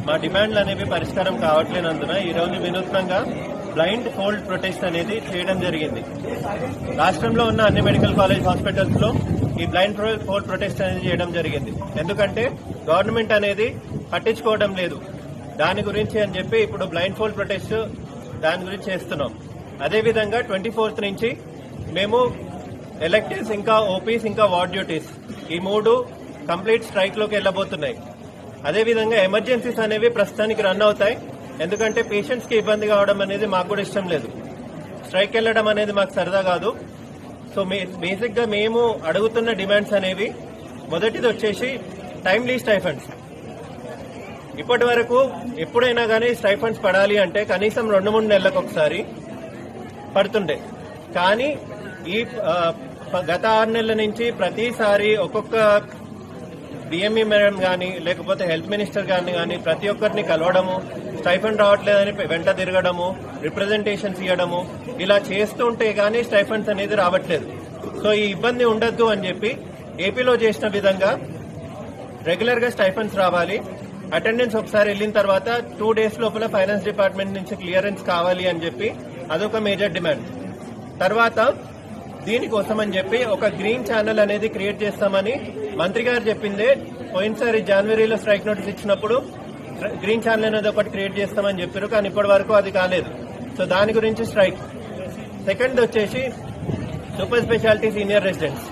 మా డిమాండ్లు అనేవి పరిష్కారం కావట్లేనందున ఈ రోజు వినూత్నంగా బ్లైండ్ ఫోల్డ్ ప్రొటెస్ట్ అనేది చేయడం జరిగింది. రాష్ట్రంలో ఉన్న అన్ని మెడికల్ కాలేజ్ హాస్పిటల్స్ లో ఈ బ్లైండ్ ఫోల్డ్ ప్రొటెస్ట్ అనేది చేయడం జరిగింది. ఎందుకంటే గవర్నమెంట్ అనేది పట్టించుకోవడం లేదు దాని గురించి అని చెప్పి ఇప్పుడు బ్లైండ్ ఫోల్డ్ ప్రొటెస్ట్ దాని గురించి చేస్తున్నాం. అదేవిధంగా 24th నుంచి మేము ఎలక్టివ్స్ ఇంకా ఓపీస్ ఇంకా వార్డ్ డ్యూటీస్ ఈ 3 కంప్లీట్ స్ట్రైక్ లోకి వెళ్లబోతున్నాయి. అదేవిధంగా ఎమర్జెన్సీస్ అనేవి ప్రస్తుతానికి రన్ అవుతాయి. ఎందుకంటే పేషెంట్స్ కి ఇబ్బంది కావడం అనేది మాకు కూడా ఇష్టం లేదు. స్ట్రైక్ వెళ్లడం అనేది మాకు సరదా కాదు. సో బేసిక్ గా మేము అడుగుతున్న డిమాండ్స్ అనేవి మొదటిది వచ్చేసి టైమ్లీ స్టైఫండ్స్. ఇప్పటి వరకు ఎప్పుడైనా కానీ స్టైఫండ్స్ పడాలి అంటే కనీసం 2-3 నెలలకు ఒకసారి పడుతుండే. కానీ ఈ గత 6 నెలల నుంచి ప్రతిసారి ఒక్కొక్క డిఎంఈ మేడం గాని లేకపోతే హెల్త్ మినిస్టర్ గారిని గాని ప్రతి ఒక్కరిని కలవడము, స్టైఫండ్ రావట్లేదని వెంట తిరగడము, రిప్రజెంటేషన్స్ ఇవ్వడము ఇలా చేస్తుంటే గానీ స్టైఫండ్స్ అనేది రావట్లేదు. సో ఈ ఇబ్బంది ఉండద్దు అని చెప్పి ఏపీలో చేసిన విధంగా రెగ్యులర్ గా స్టైఫండ్స్ రావాలి. అటెండెన్స్ ఒకసారి వెళ్లిన తర్వాత 2 days లోపల ఫైనాన్స్ డిపార్ట్మెంట్ నుంచి క్లియరెన్స్ కావాలి అని చెప్పి అదొక మేజర్ డిమాండ్. తర్వాత దీనికోసం అని చెప్పి ఒక గ్రీన్ ఛానల్ అనేది క్రియేట్ చేస్తామని మంత్రి గారు చెప్పిందే. పోయినసారి జనవరిలో స్ట్రైక్ నోటీస్ ఇచ్చినప్పుడు గ్రీన్ ఛానల్ అనేది ఒకటి క్రియేట్ చేస్తామని చెప్పారు, కానీ ఇప్పటి వరకు అది కాలేదు. సో దాని గురించి స్ట్రైక్. సెకండ్ వచ్చేసి super speciality senior residents.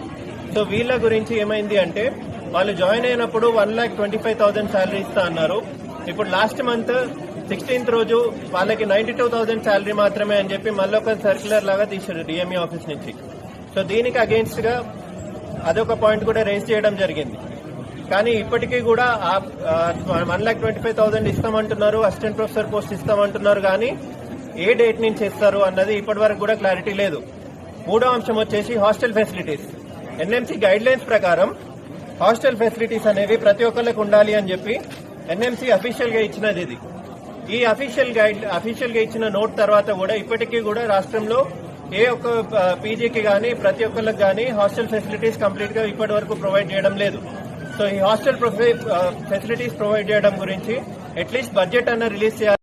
So వీళ్ళ గురించి ఏమైంది అంటే వాళ్ళు జాయిన్ అయినప్పుడు 1,25,000 శాలరీ ఇస్తా అన్నారు. ఇప్పుడు లాస్ట్ మంత్ 16th రోజు వాళ్ళకి 92,000 శాలరీ మాత్రమే అని చెప్పి మళ్ళీ ఒక సర్క్యులర్ లాగా తీశారు డిఎంఈ ఆఫీస్ నుంచి. సో దీనికి అగేన్స్ట్ గా అదొక పాయింట్ కూడా రేజ్ చేయడం జరిగింది. కానీ ఇప్పటికీ కూడా 1,25,000 ఇస్తామంటున్నారు, అసిస్టెంట్ ప్రొఫెసర్ పోస్ట్ ఇస్తామంటున్నారు, కానీ ఏ డేట్ నుంచి ఇస్తారు అన్నది ఇప్పటి వరకు కూడా క్లారిటీ లేదు. మూడో అంశం వచ్చేసి hostel facilities. NMC guide lines ప్రకారం హాస్టల్ ఫెసిలిటీస్ అనేవి ప్రతి ఒక్కరికి ఉండాలి అని చెప్పి ఎన్ఎంసీ అఫీషియల్ గా ఇచ్చినది. ఇది ఈ అఫీషియల్ గా ఇచ్చిన నోట్ తర్వాత కూడా ఇప్పటికీ కూడా రాష్ట్రంలో ఏ ఒక్క పీజీకి గానీ ప్రతి ఒక్కరికి గానీ హాస్టల్ ఫెసిలిటీస్ కంప్లీట్ గా ఇప్పటి వరకు ప్రొవైడ్ చేయడం లేదు. సో ఈ హాస్టల్ ఫెసిలిటీస్ ప్రొవైడ్ చేయడం గురించి అట్లీస్ట్ బడ్జెట్ అన్న రిలీజ్ చేయాలి.